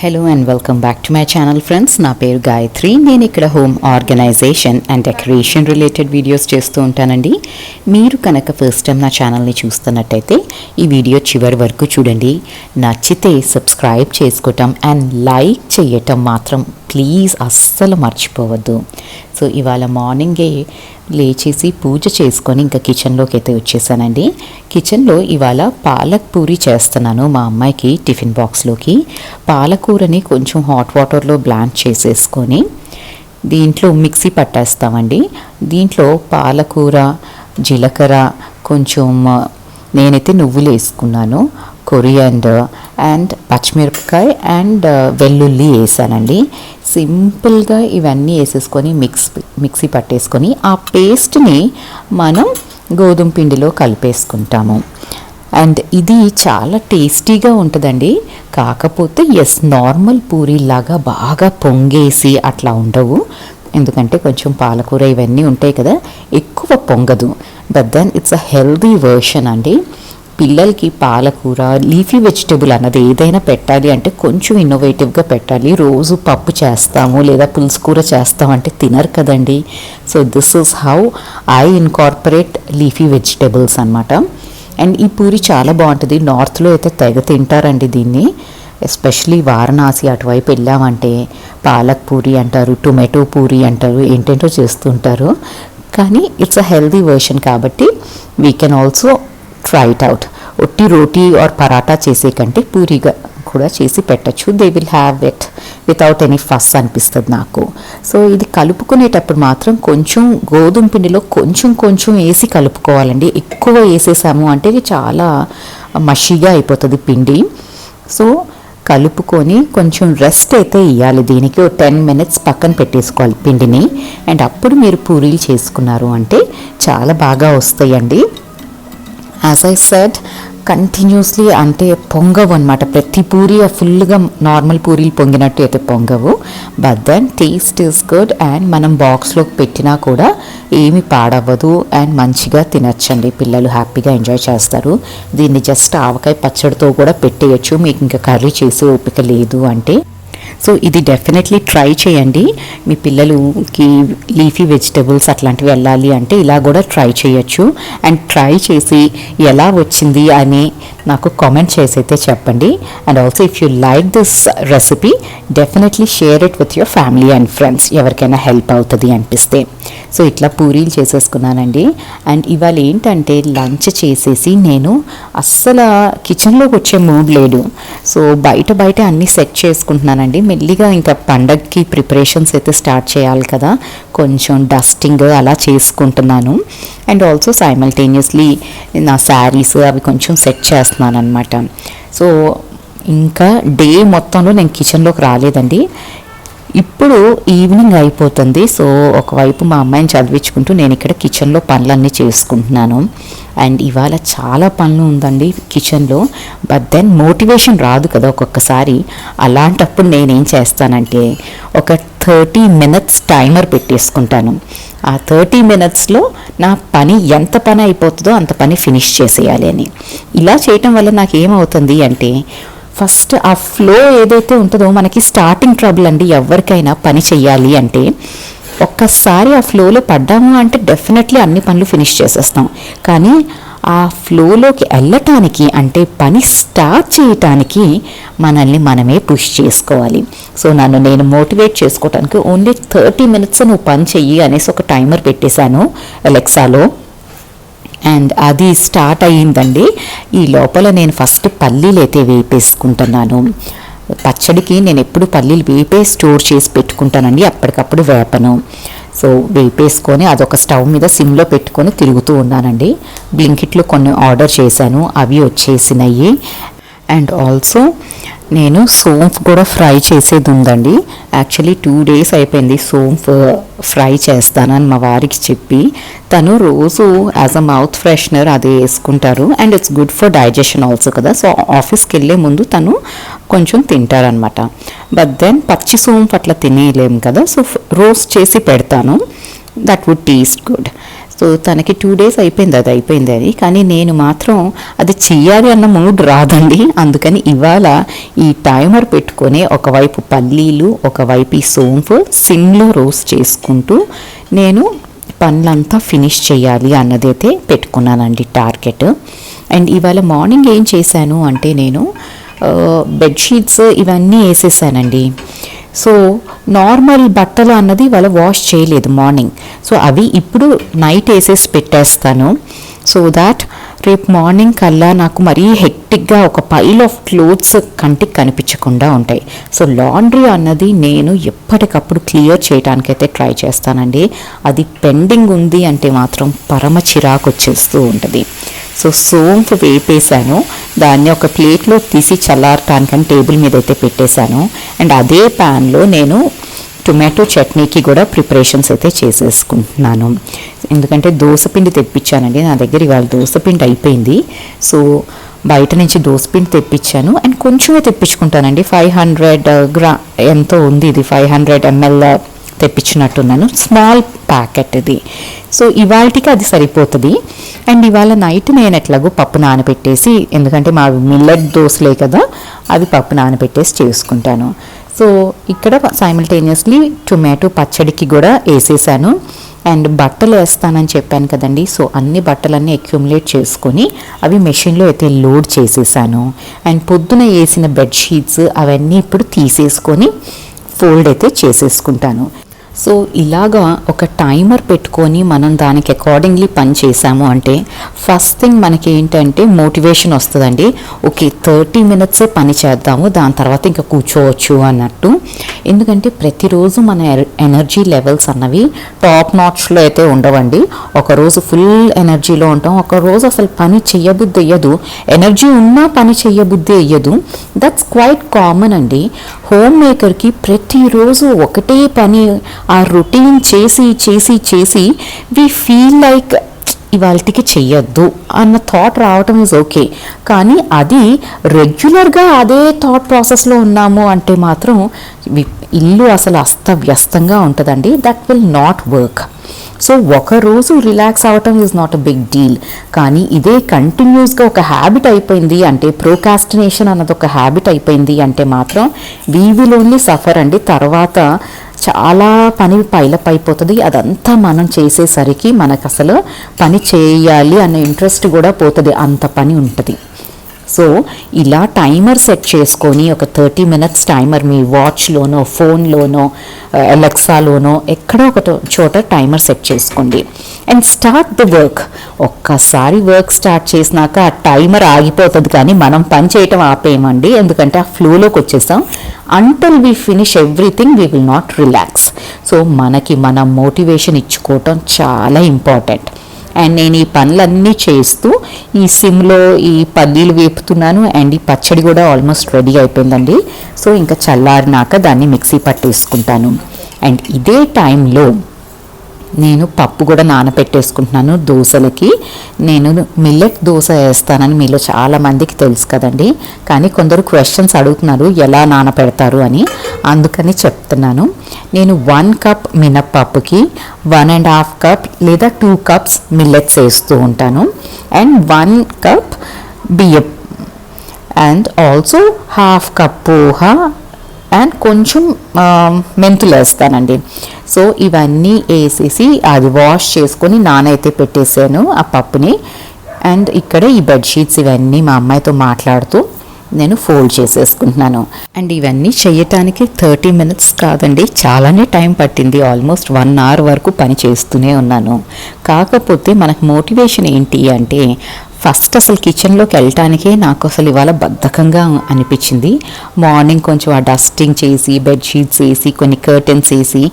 Hello and welcome back to my channel friends. నా పేరు గాయత్రి. నేను ఇక్కడ home organization and decoration related videos చేస్తూ ఉంటానండి. మీరు కనుక ఫస్ట్ టైం నా ఛానల్ని చూస్తున్నట్టయితే ఈ వీడియో చివరి వరకు చూడండి. నచ్చితే సబ్స్క్రైబ్ చేసుకోవటం అండ్ లైక్ చేయటం మాత్రం ప్లీజ్ అస్సలు మర్చిపోవద్దు. సో ఇవాళ మార్నింగే లేచేసి పూజ చేసుకొని ఇంకా కిచెన్లోకి అయితే వచ్చేసానండి. కిచెన్లో ఇవాళ పాలక్ పూరి చేస్తున్నాను మా అమ్మాయికి టిఫిన్ బాక్స్లోకి. పాలకూరని కొంచెం హాట్ వాటర్లో బ్లాండ్ చేసేసుకొని దీంట్లో మిక్సీ పట్టేస్తామండి. దీంట్లో పాలకూర, జీలకర్ర, కొంచెం నేనైతే నువ్వులు వేసుకున్నాను, కొరియాండర్ అండ్ పచ్చిమిరపకాయ అండ్ వెల్లుల్లి వేసానండి. సింపుల్గా ఇవన్నీ వేసేసుకొని మిక్సీ పట్టేసుకొని ఆ పేస్ట్ని మనం గోధుమ పిండిలో కలిపేసుకుంటాము. అండ్ ఇది చాలా టేస్టీగా ఉంటుందండి. కాకపోతే నార్మల్ పూరీలాగా బాగా పొంగేసి అట్లా ఉండవు, ఎందుకంటే కొంచెం పాలకూర ఇవన్నీ ఉంటాయి కదా, ఎక్కువ పొంగదు. But then it's a healthy version అండి. పిల్లలకి పాలకూర, లీఫీ వెజిటేబుల్ అన్నది ఏదైనా పెట్టాలి అంటే కొంచెం ఇన్నోవేటివ్గా పెట్టాలి. రోజు పప్పు చేస్తాము లేదా పులుసు కూర చేస్తామంటే తినరు కదండి. So this is how I incorporate leafy vegetables అనమాట. అండ్ ఈ పూరి చాలా బాగుంటుంది. నార్త్లో అయితే తెగ తింటారండి దీన్ని. ఎస్పెషలీ వారణాసి అటువైపు వెళ్ళామంటే పాలక్ పూరి అంటారు, టొమాటో పూరి అంటారు, ఏంటేంటో చేస్తుంటారు. కానీ ఇట్స్ అ హెల్దీ వర్షన్ కాబట్టి we can also try it out. ఒట్టి రోటీ ఆర్ పరాటా చేసే కంటే పూరిగా కూడా చేసి పెట్టచ్చు. They will have it without any ఫస్ అనిపిస్తుంది నాకు. సో ఇది కలుపుకునేటప్పుడు మాత్రం కొంచెం గోధుమ పిండిలో కొంచెం వేసి కలుపుకోవాలండి. ఎక్కువ వేసేసాము అంటే చాలా మషిగా అయిపోతుంది పిండి. సో కలుపుకొని కొంచెం రెస్ట్ అయితే ఇవ్వాలి. దీనికి 10 minutes పక్కన పెట్టేసుకోవాలి పిండిని. అండ్ అప్పుడు మీరు పూరీలు చేసుకున్నారు అంటే చాలా బాగా వస్తాయండి. యాజ్ ఐ సెడ్, కంటిన్యూస్లీ అంటే పొంగవు అనమాట. ప్రతి పూరి ఫుల్గా నార్మల్ పూరీలు పొంగినట్టు అయితే పొంగవు. But then taste is good. And మనం బాక్స్లోకి పెట్టినా కూడా ఏమి పాడవ్వదు అండ్ మంచిగా తినచ్చండి. పిల్లలు హ్యాపీగా ఎంజాయ్ చేస్తారు. దీన్ని జస్ట్ ఆవకాయ పచ్చడితో కూడా పెట్టేయచ్చు మీకు ఇంకా కర్రీ చేసే ఓపిక లేదు అంటే. సో ఇది డెఫినెట్లీ ట్రై చేయండి. మీ పిల్లలకి లీఫీ వెజిటబుల్స్ అట్లాంటివి వెళ్ళాలి అంటే ఇలా కూడా ట్రై చేయొచ్చు. అండ్ ట్రై చేసి ఎలా వచ్చింది అని నాకు కామెంట్ చేసి అయితే చెప్పండి. And also if you like this recipe definitely share it with your family and friends, ఎవరికైనా హెల్ప్ అవుతుంది అనిపిస్తే. సో ఇట్లా పూరీలు చేసేసుకున్నానండి. అండ్ ఇవాళ ఏంటంటే లంచ్ చేసేసి నేను అస్సలు కిచెన్లోకి వచ్చే మూడ్ లేదు. సో బయట అన్నీ సెట్ చేసుకుంటున్నానండి. మెల్లిగా ఇంకా పండగకి ప్రిపరేషన్స్ అయితే స్టార్ట్ చేయాలి కదా, కొంచెం డస్టింగ్ అలా చేసుకుంటున్నాను. అండ్ ఆల్సో సైమల్టేనియస్లీ నా శారీస్ అవి కొంచెం సెట్ చేస్తున్నాను అనమాట. సో ఇంకా డే మొత్తంలో నేను కిచెన్లోకి రాలేదండి. ఇప్పుడు ఈవినింగ్ అయిపోతుంది. సో ఒకవైపు మా అమ్మాయిని చదివించుకుంటూ నేను ఇక్కడ కిచెన్లో పనులన్నీ చేసుకుంటున్నాను. అండ్ ఇవాళ చాలా పనులు ఉందండి కిచెన్లో. బట్ దెన్ మోటివేషన్ రాదు కదా ఒక్కొక్కసారి. అలాంటప్పుడు నేనేం చేస్తానంటే ఒక 30 minutes టైమర్ పెట్టేసుకుంటాను. ఆ 30 minutesలో నా పని ఎంత పని అయిపోతుందో అంత పని ఫినిష్ చేసేయాలి అని. ఇలా చేయటం వల్ల నాకు ఏమవుతుంది అంటే ఫస్ట్ ఆ ఫ్లో ఏదైతే ఉంటుందో, మనకి స్టార్టింగ్ ట్రబుల్ అండి ఎవరికైనా పని చెయ్యాలి అంటే. ఒక్కసారి ఆ ఫ్లోలో పడ్డాము అంటే డెఫినెట్లీ అన్ని పనులు ఫినిష్ చేసేస్తాం. కానీ ఆ ఫ్లోలోకి వెళ్ళటానికి అంటే పని స్టార్ట్ చేయటానికి మనల్ని మనమే పుష్ చేసుకోవాలి. సో నేను మోటివేట్ చేసుకోవటానికి ఓన్లీ 30 minutes నువ్వు పని చెయ్యి అనేసి ఒక టైమర్ పెట్టేశాను అలెక్సాలో. అండ్ అది స్టార్ట్ అయ్యిందండి. ఈ లోపల నేను ఫస్ట్ పల్లీలు అయితే వేపేసుకుంటున్నాను. పచ్చడికి నేను ఎప్పుడు పల్లీలు వేపే స్టోర్ చేసి పెట్టుకుంటానండి, అప్పటికప్పుడు వేపను. సో వేపేసుకొని అదొక స్టవ్ మీద సిమ్లో పెట్టుకొని తిరుగుతూ ఉన్నానండి. బ్లింకిట్లో కొన్ని ఆర్డర్ చేశాను, అవి వచ్చేసినాయి. అండ్ ఆల్సో నేను సోంఫ్ కూడా ఫ్రై చేసేది ఉందండి. యాక్చువల్లీ 2 days అయిపోయింది సోంఫ్ ఫ్రై చేస్తానని మా వారికి చెప్పి. తను రోజు యాజ్ అ మౌత్ ఫ్రెషనర్ అది వేసుకుంటారు. And it's good for digestion also కదా. సో ఆఫీస్కి వెళ్ళే ముందు తను కొంచెం తింటారనమాట. బట్ దెన్ పచ్చి సోంఫ్ అట్లా తినేయలేము కదా. సో రోస్ట్ చేసి పెడతాను, that would taste good. So తనకి 2 days అయిపోయింది అది, కానీ నేను మాత్రం అది చెయ్యాలి అన్న మూడ్ రాదండి. అందుకని ఇవాళ ఈ టైమర్ పెట్టుకొని ఒకవైపు పల్లీలు, ఒకవైపు ఈ సోంపు సిమ్లో రోస్ట్ చేసుకుంటూ నేను పనులంతా ఫినిష్ చేయాలి అన్నదైతే పెట్టుకున్నానండి టార్గెట్. అండ్ ఇవాళ మార్నింగ్ ఏం చేశాను అంటే నేను బెడ్షీట్స్ ఇవన్నీ వేసేసానండి. సో నార్మల్ బట్టలు అన్నది ఇవాళ వాష్ చేయలేదు మార్నింగ్. సో అవి ఇప్పుడు నైట్ వేసేసి పెట్టేస్తాను. సో దాట్ రేపు మార్నింగ్ కల్లా నాకు మరీ హెక్టిక్గా ఒక పైల్ ఆఫ్ క్లోత్స్ కంటికి కనిపించకుండా ఉంటాయి. సో లాండ్రీ అన్నది నేను ఎప్పటికప్పుడు క్లియర్ చేయడానికైతే ట్రై చేస్తానండి. అది పెండింగ్ ఉంది అంటే మాత్రం పరమ చిరాకు వచ్చేస్తూ ఉంటుంది. సో సోంపు వేపేసాను, దాన్ని ఒక ప్లేట్లో తీసి చల్లారటానికని టేబుల్ మీద అయితే పెట్టేశాను. అండ్ అదే ప్యాన్లో నేను టొమాటో చట్నీకి కూడా ప్రిపరేషన్స్ అయితే చేసేసుకుంటున్నాను. ఎందుకంటే దోసపిండి తెప్పించానండి, నా దగ్గర ఇవాళ దోసపిండి అయిపోయింది. సో బయట నుంచి దోసపిండి తెప్పించాను. అండ్ కొంచెమే తెప్పించుకుంటానండి, 500 ఎంతో ఉంది, ఇది 500 ml తెప్పించినట్టున్నాను, స్మాల్ ప్యాకెట్ ఇది. సో ఇవాళకి అది సరిపోతుంది. అండ్ ఇవాళ నైట్ నేను ఎట్లాగో పప్పు నానబెట్టేసి, ఎందుకంటే మా మిల్లెట్ దోశలే కదా, అవి పప్పు నానబెట్టేసి చేసుకుంటాను. సో ఇక్కడ సైమల్టేనియస్లీ టొమాటో పచ్చడికి కూడా వేసేసాను. అండ్ బట్టలు వేస్తానని చెప్పాను కదండి, సో అన్ని బట్టలన్నీ అక్యుములేట్ చేసుకొని అవి మెషిన్లో అయితే లోడ్ చేసేసాను. అండ్ పొద్దున వేసిన బెడ్షీట్స్ అవన్నీ ఇప్పుడు తీసేసుకొని ఫోల్డ్ అయితే చేసేసుకుంటాను. సో ఇలాగా ఒక టైమర్ పెట్టుకొని మనం దానికి అకార్డింగ్లీ పని చేసాము అంటే ఫస్ట్ థింగ్ మనకి ఏంటంటే మోటివేషన్ వస్తుందండి. ఓకే 30 minutes పని చేద్దాము, దాని తర్వాత ఇంకా కూర్చోవచ్చు అన్నట్టు. ఎందుకంటే ప్రతిరోజు మన ఎనర్జీ లెవెల్స్ అన్నవి టాప్ నాచ్లో అయితే ఉండవండి. ఒకరోజు ఫుల్ ఎనర్జీలో ఉంటాం, ఒకరోజు అసలు పని చెయ్యబుద్ధి అయ్యదు, ఎనర్జీ ఉన్నా పని చెయ్యబుద్ధి అయ్యదు. దట్స్ క్వైట్ కామన్ అండి. హోమ్ మేకర్కి ప్రతిరోజు ఒకటే పని, ఆ రొటీన్ చేసి చేసి చేసి వి ఫీల్ లైక్ ఇవాళకి చెయ్యొద్దు అన్న థాట్ రావటం ఈజ్ ఓకే. కానీ అది రెగ్యులర్గా అదే థాట్ ప్రాసెస్లో ఉన్నాము అంటే మాత్రం ఇల్లు అసలు అస్తవ్యస్తంగా ఉంటుందండి. That will not work. So ఒకరోజు రిలాక్స్ అవ్వటం is not a big deal. కానీ ఇదే కంటిన్యూస్గా ఒక హ్యాబిట్ అయిపోయింది అంటే, ప్రోకాస్టినేషన్ అన్నది ఒక హ్యాబిట్ అయిపోయింది అంటే మాత్రం వీ విల్ ఓన్లీ సఫర్ అండి. తర్వాత చాలా పని పైలప్ అయిపోతుంది. అదంతా మనం చేసేసరికి మనకు అసలు పని చేయాలి అనే ఇంట్రెస్ట్ కూడా పోతుంది, అంత పని ఉంటుంది. సో ఇలా టైమర్ సెట్ చేసుకొని ఒక 30 minutes టైమర్ మీ వాచ్లోనో ఫోన్లోనో అలెక్సాలోనో ఎక్కడో ఒక చోట టైమర్ సెట్ చేసుకోండి అండ్ స్టార్ట్ ద వర్క్. ఒక్కసారి వర్క్ స్టార్ట్ చేసినాక ఆ టైమర్ ఆగిపోతుంది, కానీ మనం పని చేయటం ఆపేయమండి, ఎందుకంటే ఆ ఫ్లోలోకి వచ్చేసాం. Until we finish everything we will not relax. So మనకి మన మోటివేషన్ ఇచ్చుకోవటం చాలా ఇంపార్టెంట్. అండ్ నేను ఈ పనులన్నీ చేస్తూ ఈ సిమ్లో ఈ పల్లీలు వేపుతున్నాను. అండ్ ఈ పచ్చడి కూడా ఆల్మోస్ట్ రెడీ అయిపోయిందండి. సో ఇంకా చల్లారినాక దాన్ని మిక్సీ పట్టేసుకుంటాను. అండ్ ఇదే టైంలో నేను పప్పు కూడా నానబెట్టేసుకుంటున్నాను దోశలకి. నేను మిల్లెట్ దోశ వేస్తానని మీలో చాలామందికి తెలుసు కదండి, కానీ కొందరు క్వశ్చన్స్ అడుగుతున్నారు ఎలా నానపెడతారు అని, అందుకని చెప్తున్నాను. నేను 1 cup మినప్పప్పుకి 1.5 cup లేదా 2 cups మిల్లెట్స్ వేస్తూ ఉంటాను. అండ్ 1 cup బియ్యం and also 1/2 cup poha and కొంచెం మెంతులు వేస్తానండి. సో ఇవన్నీ వేసేసి అది వాష్ చేసుకొని నానైతే పెట్టేసాను ఆ పప్పుని. అండ్ ఇక్కడ ఈ బెడ్షీట్స్ ఇవన్నీ మా అమ్మాయితో మాట్లాడుతూ నేను ఫోల్డ్ చేసేసుకుంటున్నాను. అండ్ ఇవన్నీ చేయటానికి 30 minutes కాదండి, చాలానే టైం పట్టింది. ఆల్మోస్ట్ 1 hour వరకు పని చేస్తూనే ఉన్నాను. కాకపోతే మనకు మోటివేషన్ ఏంటి అంటే, ఫస్ట్ అసలు కిచెన్లోకి వెళ్ళటానికే నాకు అసలు ఇవాళ బద్ధకంగా అనిపించింది. మార్నింగ్ కొంచెం ఆ డస్టింగ్ చేసి బెడ్షీట్స్ వేసి కొన్ని కర్టెన్స్ వేసి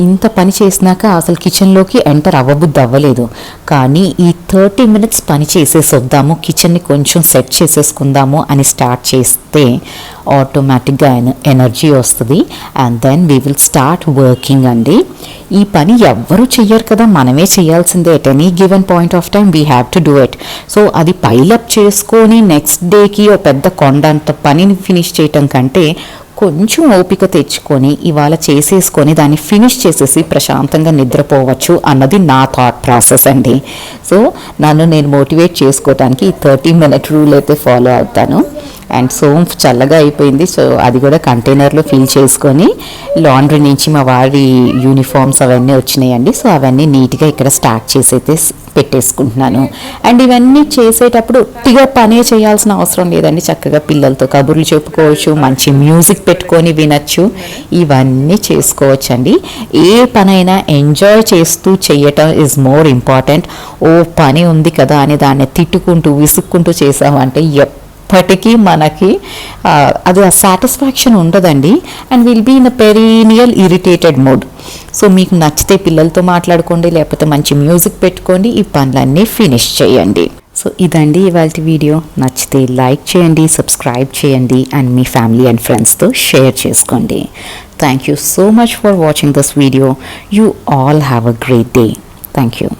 ఇంత పని చేసినాక అసలు కిచెన్లోకి ఎంటర్ అవ్వబుద్ధి అవ్వలేదు. కానీ ఈ 30 minutes పని చేసేసి వద్దాము, కిచెన్ని కొంచెం సెట్ చేసేసుకుందాము అని స్టార్ట్ చేస్తే ఆటోమేటిక్గా ఎనర్జీ వస్తుంది. And then we will start working అండి. ఈ పని ఎవ్వరూ చెయ్యరు కదా, మనమే చేయాల్సిందే. At any given point of time we have to do it. So అది పైలప్ చేసుకొని నెక్స్ట్ డేకి ఒక పెద్ద కొండ అంత పనిని ఫినిష్ చేయటం కంటే కొంచెం ఓపిక తెచ్చుకొని ఇవాళ చేసేసుకొని దాన్ని ఫినిష్ చేసేసి ప్రశాంతంగా నిద్రపోవచ్చు అన్నది నా థాట్ ప్రాసెస్ అండి. సో నన్ను నేను మోటివేట్ చేసుకోవడానికి ఈ 30-minute రూల్ అయితే ఫాలో అవుతాను. అండ్ సోంఫ్ చల్లగా అయిపోయింది. సో అది కూడా కంటైనర్లో ఫిల్ చేసుకొని లాండ్రీ నుంచి మా వారి యూనిఫామ్స్ అవన్నీ వచ్చినాయండి. సో అవన్నీ నీట్గా ఇక్కడ స్టాక్ చేసి అయితే పెట్టేసుకుంటున్నాను. అండ్ ఇవన్నీ చేసేటప్పుడు ఒట్టిగా పనే చేయాల్సిన అవసరం లేదండి. చక్కగా పిల్లలతో కబుర్లు చెప్పుకోవచ్చు, మంచి మ్యూజిక్ పెట్టుకొని వినొచ్చు, ఇవన్నీ చేసుకోవచ్చు అండి. ఏ పనైనా ఎంజాయ్ చేస్తూ చేయటం ఈజ్ మోర్ ఇంపార్టెంట్. ఓ పని ఉంది కదా అని దాన్ని తిట్టుకుంటూ విసుక్కుంటూ చేసామంటే ఎప్పటికీ మనకి అది ఆ సాటిస్ఫాక్షన్ ఉండదండి. And will be in a perennial irritated mood. So మీకు నచ్చితే పిల్లలతో మాట్లాడుకోండి, లేకపోతే మంచి మ్యూజిక్ పెట్టుకోండి, ఈ పనులన్నీ ఫినిష్ చేయండి. సో ఇదండి ఇవాళ వీడియో. నచ్చితే లైక్ చేయండి, సబ్స్క్రైబ్ చేయండి, అండ్ మీ ఫ్యామిలీ అండ్ ఫ్రెండ్స్తో షేర్ చేసుకోండి. Thank you so much for watching this video. You all have a great day. Thank you.